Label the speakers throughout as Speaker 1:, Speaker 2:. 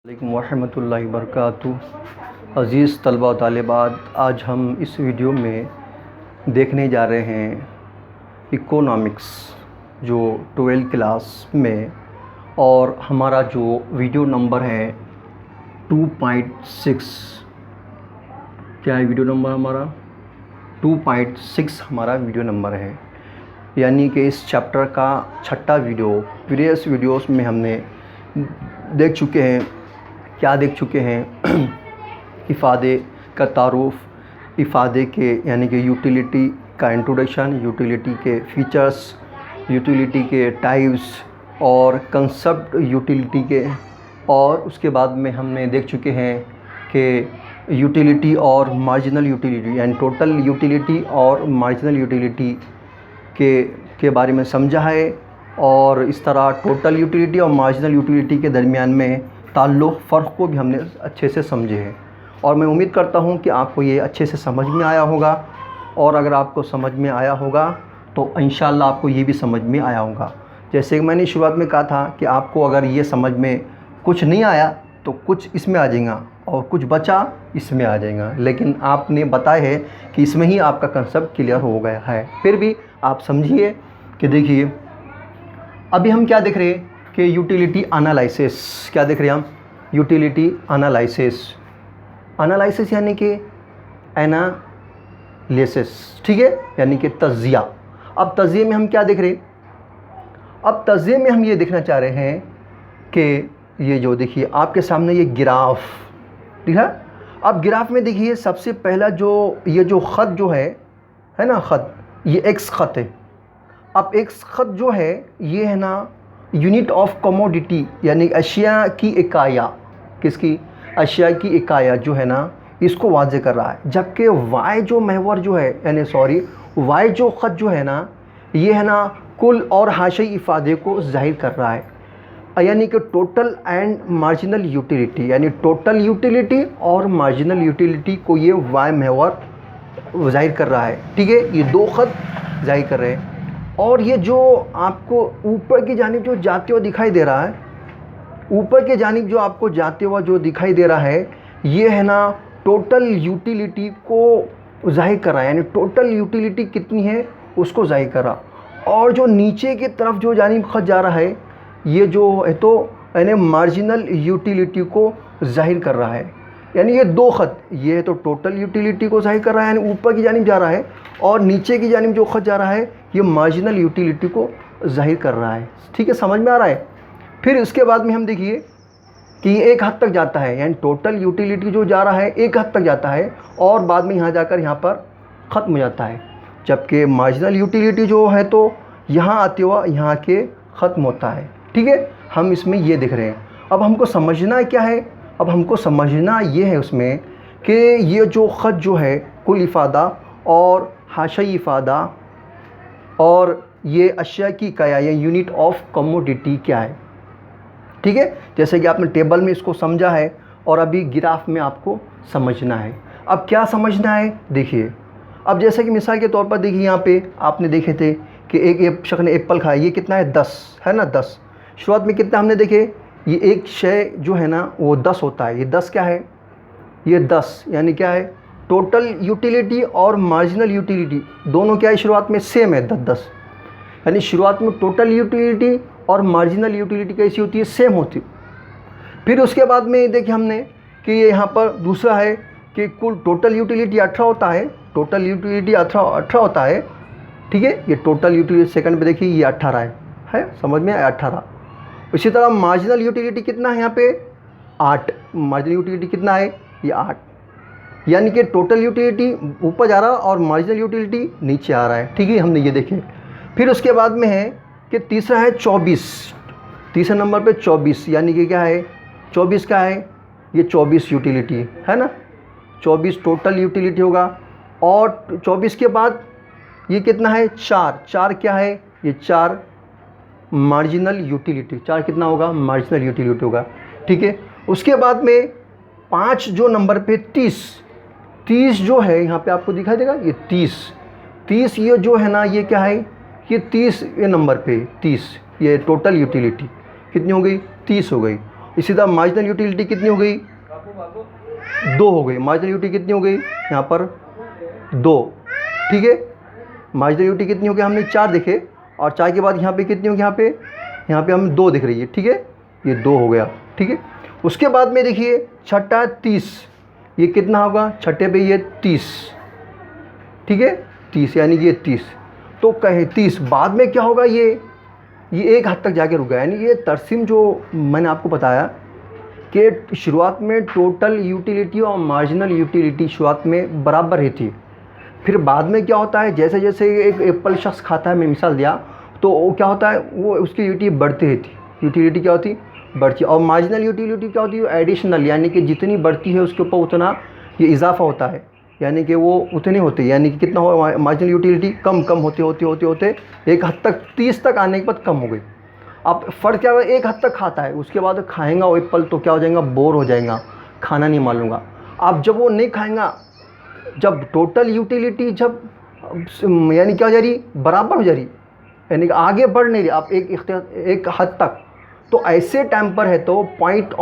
Speaker 1: वालेकुम वरहमतुल्लाहि वबरकातुहू। अज़ीज़ तलबा व तालिबात, आज हम इस वीडियो में देखने जा रहे हैं इकोनॉमिक्स जो 12th क्लास में, और हमारा जो वीडियो नंबर है 2.6। क्या है वीडियो नंबर हमारा? 2.6 हमारा वीडियो नंबर है, यानी कि इस चैप्टर का छठा वीडियो। प्रीवियस वीडियोस में हमने देख चुके हैं, क्या देख चुके हैं? इफ़ादे का तारुफ़, इफ़ादे के यानी कि यूटिलिटी का इंट्रोडक्शन, यूटिलिटी के फ़ीचर्स, यूटिलिटी के टाइप्स और कंसेप्ट यूटिलिटी के। और उसके बाद में हमने देख चुके हैं कि यूटिलिटी और मार्जिनल यूटिलिटी, यानी टोटल यूटिलिटी और मार्जिनल यूटिलिटी के बारे में समझा है। और इस तरह टोटल यूटिलिटी और मार्जिनल यूटिलिटी के दरमियान में ताल्लुक़, फ़र्क को भी हमने अच्छे से समझे हैं। और मैं उम्मीद करता हूँ कि आपको ये अच्छे से समझ में आया होगा, और अगर आपको समझ में आया होगा तो इंशाअल्लाह आपको ये भी समझ में आया होगा। जैसे कि मैंने शुरुआत में कहा था कि आपको अगर ये समझ में कुछ नहीं आया तो कुछ इसमें आ जाएगा और कुछ बचा इसमें आ जाएगा, लेकिन आपने बताया है कि इसमें ही आपका कंसेप्ट क्लियर हो गया है। फिर भी आप समझिए कि देखिए अभी हम क्या देख रहे हैं कि यूटिलिटी एनालिसिस। क्या देख रहे हैं हम? Utility analysis. एनालिसिस यानी कि एनालिसिस, ठीक है, यानी कि तज्जिया। अब तज्जिए में हम क्या देख रहे हैं? अब तज्जिए में हम ये देखना चाह रहे हैं कि ये जो देखिए आपके सामने ये ग्राफ ठीक है। अब ग्राफ में देखिए सबसे पहला ये जो ख़त जो है ना, ख़त, ये एक्स ख़त है। अब एक्स ख़त जो है ये है ना यूनिट ऑफ कमोडिटी, यानी अशिया की इकाया। किसकी? अशिया की इकाया जो है ना, इसको वाज़े कर रहा है। जबकि वाई जो महवर जो है, यानी वाई जो ख़त जो है ना, ये है ना कुल और हाशिई इफ़ादे को ज़ाहिर कर रहा है, यानी कि टोटल एंड मार्जिनल यूटिलिटी, यानी टोटल यूटिलिटी और मार्जिनल यूटिलिटी को ये वाई महवर ज़ाहिर कर रहा है। ठीक है, ये दो ख़त ज़ाहिर कर रहे हैं। और ये जो आपको ऊपर की जानिब जो जाते हुए दिखाई दे रहा है, ऊपर की जानिब जो आपको जाते हुआ जो दिखाई दे रहा है, ये है ना टोटल यूटिलिटी को ज़ाहिर कर रहा है, यानी टोटल यूटिलिटी कितनी है उसको ज़ाहिर कर रहा। और जो नीचे की तरफ जो जानिब ख़त जा रहा है, ये जो है तो यानी मार्जिनल यूटिलिटी को ज़ाहिर कर रहा है। यानी ये दो ख़त, ये है तो टोटल यूटिलिटी को ज़ाहिर कर रहा है, यानी ऊपर की जानिब जा रहा है, और नीचे की जानिब जो ख़त जा रहा है ये मार्जिनल यूटिलिटी को ज़ाहिर कर रहा है। ठीक है, समझ में आ रहा है? फिर उसके बाद में हम देखिए कि ये एक हद तक जाता है, यानी टोटल यूटिलिटी जो जा रहा है एक हद तक जाता है, और बाद में यहाँ जाकर यहाँ पर ख़त्म हो जाता है। जबकि मार्जिनल यूटिलिटी जो है तो यहाँ आते हुआ यहाँ के ख़त्म होता है। ठीक है, हम इसमें ये देख रहे हैं। अब हमको समझना क्या है? अब हमको समझना ये है उसमें कि ये जो ख़त जो है कुल इफ़ादा और हाशिई इफ़ादा और ये अशिया की इकाया, ये यूनिट ऑफ कमोडिटी क्या है। ठीक है, जैसे कि आपने टेबल में इसको समझा है और अभी ग्राफ में आपको समझना है। अब क्या समझना है देखिए। अब जैसे कि मिसाल के तौर पर देखिए यहाँ पे आपने देखे थे कि एक शख्स ने एप्पल खाया, ये कितना है? 10 है ना, 10। शुरुआत में कितना हमने देखे? ये एक शय जो है ना वो 10 होता है। ये 10 क्या है? ये 10 यानी क्या है? टोटल यूटिलिटी और मार्जिनल यूटिलिटी दोनों क्या है? शुरुआत में सेम है, 10। यानी शुरुआत में टोटल यूटिलिटी और मार्जिनल यूटिलिटी कैसी होती है? सेम होती है। फिर उसके बाद में देखिए हमने कि ये यहाँ पर दूसरा है कि कुल टोटल यूटिलिटी 18 होता है। टोटल यूटिलिटी 18 होता है। ठीक है, ये टोटल यूटिलिटी सेकंड पे देखिए ये 18 है, समझ में आया? 18। इसी तरह मार्जिनल यूटिलिटी कितना है यहाँ पे? 8। मार्जिनल यूटिलिटी कितना है? ये 8। यानी कि टोटल यूटिलिटी ऊपर जा रहा है और मार्जिनल यूटिलिटी नीचे आ रहा है। ठीक है, हमने ये देखे। फिर उसके बाद में है कि तीसरा है 24। तीसरे नंबर पे 24, यानी कि क्या है? 24 क्या है? ये 24 यूटिलिटी है ना, 24 टोटल यूटिलिटी होगा। और 24 के बाद ये कितना है? 4। 4 क्या है? ये 4 मार्जिनल यूटिलिटी। 4 कितना होगा? मार्जिनल यूटिलिटी होगा। ठीक है, उसके बाद में 5 जो नंबर पे 30 जो है यहाँ पे आपको दिखाई देगा, ये 30 ये जो है ना, ये क्या है? ये 30 ये नंबर पे 30, ये टोटल यूटिलिटी कितनी हो गई? 30 हो गई। इसी तरह मार्जिनल यूटिलिटी कितनी हो गई, 2 हो गई। मार्जिनल यूटिलिटी कितनी हो गई यहाँ पर 2, ठीक है। मार्जिनल यूटिलिटी कितनी हो गई, हमने 4 देखे, और 4 के बाद यहाँ पे कितनी होगी, यहाँ पे हमें 2 दिख रही है, ठीक है, ये 2 हो गया, ठीक है। उसके बाद में देखिए छठा 30, ये कितना होगा छठे पे, ये 30, ठीक है, 30 यानी कि ये 30, तो कहे 30 बाद में क्या होगा, ये एक हद तक जाके रुक गया। यानी ये तरसीम जो मैंने आपको बताया कि शुरुआत में टोटल यूटिलिटी और मार्जिनल यूटिलिटी शुरुआत में बराबर रहती है, फिर बाद में क्या होता है, जैसे जैसे एक एप्पल शख्स खाता है, मैं मिसाल दिया, तो वो क्या होता है, वो उसकी यूटिलिटी बढ़ती रहती, यूटिलिटी क्या होती बढ़ती, और मार्जिनल यूटिलिटी क्या होती है एडिशनल, यानी कि जितनी बढ़ती है उसके ऊपर उतना ये इजाफा होता है, यानी कि वो उतने होते, यानी कि कितना हो मार्जिनल यूटिलिटी कम होते एक हद तक 30 तक आने के बाद कम हो गई। अब फ़र्क क्या होगा, एक हद तक खाता है, उसके बाद खाएंगा वो एप्पल तो क्या हो जाएगा, बोर हो जाएगा, खाना नहीं मालूंगा। अब जब वो नहीं खाएंगा, जब टोटल यूटिलिटी जब यानी क्या हो जा रही, बराबर हो जा रही, यानी कि आगे बढ़ नहीं रही, आप एक हद तक, तो ऐसे टाइम पर है तो पॉइंट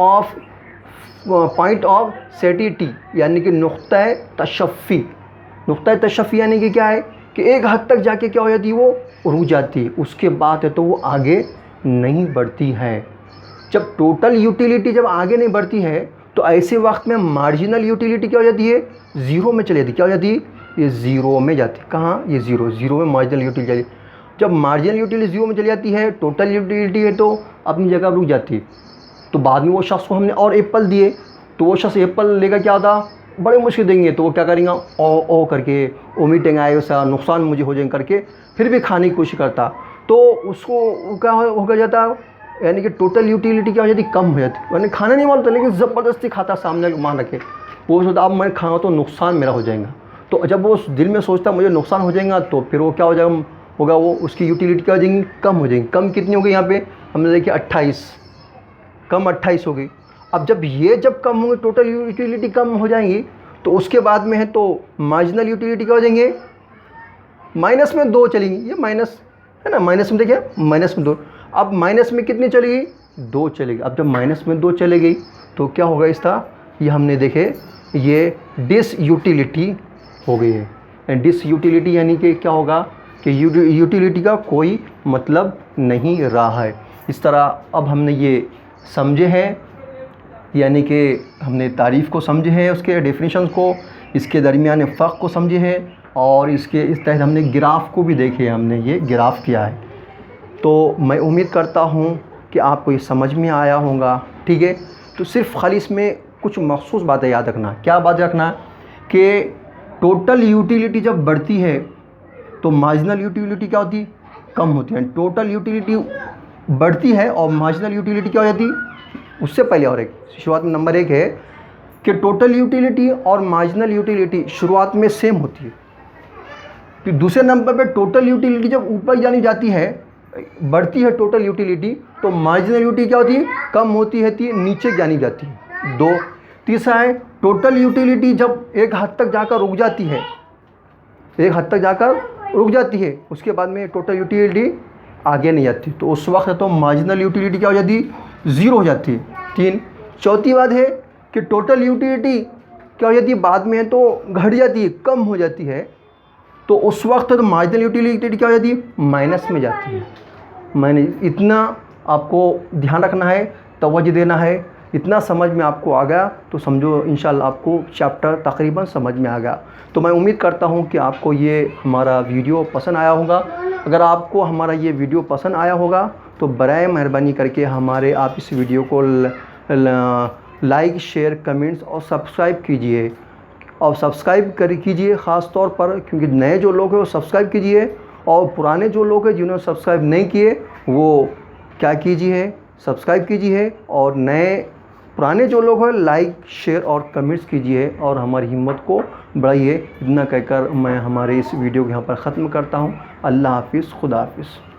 Speaker 1: ऑफ सेटिटी यानी कि नुक्ता तशफ़ी यानी कि क्या है कि एक हद तक जाके क्या हो जाती है, वो रुक जाती है, उसके बाद है तो वो आगे नहीं बढ़ती है। जब टोटल यूटिलिटी जब आगे नहीं बढ़ती है तो ऐसे वक्त में मार्जिनल यूटिलिटी क्या हो जाती है, ज़ीरो में चली जाती है। क्या हो जाती है, ये ज़ीरो में जाती है। कहाँ, ये ज़ीरो में मार्जिनल यूटिलिटी जाती है। जब मार्जिनल यूटिलिटी ज़ीरो में चली जाती है, टोटल यूटिलिटी है तो अपनी जगह रुक जाती है। तो बाद में वो शख्स को हमने और एप्पल दिए, तो वो शख्स एप्पल लेकर क्या होता, बड़े मुश्किल देंगे, तो वो क्या करेंगे, ओ करके ओमिटिंग आए, उसका नुकसान मुझे हो जाएगा करके फिर भी खाने की कोशिश करता, तो उसको क्या हो जाता, यानी कि टोटल यूटिलिटी क्या हो जाती, कम हो जाती। मैंने खाना नहीं मानता लेकिन ज़बरदस्ती खाता, सामने मान रखे, वो सोचता अब मैं खाऊँ तो नुकसान मेरा हो जाएगा। तो जब वो दिल में सोचता मुझे नुकसान हो जाएगा, तो फिर वो क्या हो जाएगा, होगा वो उसकी यूटिलिटी क्या हो जाएगी, कम हो जाएगी। कम कितनी हो गई, यहाँ पे हमने देखिए 28, कम 28 हो गई। अब जब कम होंगे, टोटल यूटिलिटी कम हो जाएंगी, तो उसके बाद में है तो मार्जिनल यूटिलिटी क्या हो जाएंगे, माइनस में 2 चलेंगी। ये माइनस है ना, माइनस में देखिए माइनस में 2, अब माइनस में कितनी चलेगी, 2 चलेगी। अब जब माइनस में 2 चले गई तो क्या होगा इसका, ये हमने देखे ये डिसयूटिलिटी हो गई है। डिसयूटिलिटी यानी कि क्या होगा कि यूटिलिटी का कोई मतलब नहीं रहा है। इस तरह अब हमने ये समझे हैं, यानी कि हमने तारीफ़ को समझे हैं, उसके डेफिनेशन को, इसके दरमियान फ़र्क को समझे हैं, और इसके इस तहत हमने ग्राफ को भी देखे, हमने ये ग्राफ किया है। तो मैं उम्मीद करता हूँ कि आपको ये समझ में आया होगा, ठीक है। तो सिर्फ खाली इसमें कुछ मखसूस बातें याद रखना। क्या बात रखना कि टोटल यूटिलिटी जब बढ़ती है तो मार्जिनल यूटिलिटी क्या होती, कम होती है। टोटल यूटिलिटी बढ़ती है और मार्जिनल यूटिलिटी क्या हो जाती, उससे पहले और एक शुरुआत में नंबर 1 है कि टोटल यूटिलिटी और मार्जिनल यूटिलिटी शुरुआत में सेम होती है। फिर दूसरे नंबर पे टोटल यूटिलिटी जब ऊपर जानी जाती है, बढ़ती है टोटल यूटिलिटी, तो मार्जिनल यूटिलिटी क्या होती है, कम होती है, नीचे जानी जाती है। 2, तीसरा है टोटल यूटिलिटी जब एक हद तक जाकर रुक जाती है, है, उसके बाद में टोटल यूटिलिटी आगे नहीं जाती, तो उस वक्त तो मार्जिनल यूटिलिटी क्या हो जाती है, 0 हो जाती है। 3, चौथी बात है कि टोटल यूटिलिटी क्या हो जाती है, बाद में है तो घट जाती है, कम हो जाती है, तो उस वक्त तो मार्जिनल यूटिलिटी क्या हो जाती है, माइनस में जाती है। मैंने इतना आपको ध्यान रखना है, तवज्जो देना है। इतना समझ में आपको आ गया तो समझो इंशाल्लाह आपको चैप्टर तकरीबन समझ में आ गया। तो मैं उम्मीद करता हूँ कि आपको ये हमारा वीडियो पसंद आया होगा। अगर आपको हमारा ये वीडियो पसंद आया होगा तो बराए मेहरबानी करके आप इस वीडियो को लाइक, शेयर, कमेंट्स और सब्सक्राइब कीजिए। और सब्सक्राइब कीजिए ख़ास तौर पर, क्योंकि नए जो लोग हैं वो सब्सक्राइब कीजिए, और पुराने जो लोग हैं जिन्होंने सब्सक्राइब नहीं किए वो क्या कीजिए, सब्सक्राइब कीजिए, और पुराने जो लोग हैं लाइक, शेयर और कमेंट्स कीजिए और हमारी हिम्मत को बढ़ाइए। इतना कहकर मैं हमारे इस वीडियो को यहाँ पर ख़त्म करता हूँ। अल्लाह हाफिज़, खुदा हाफिज़।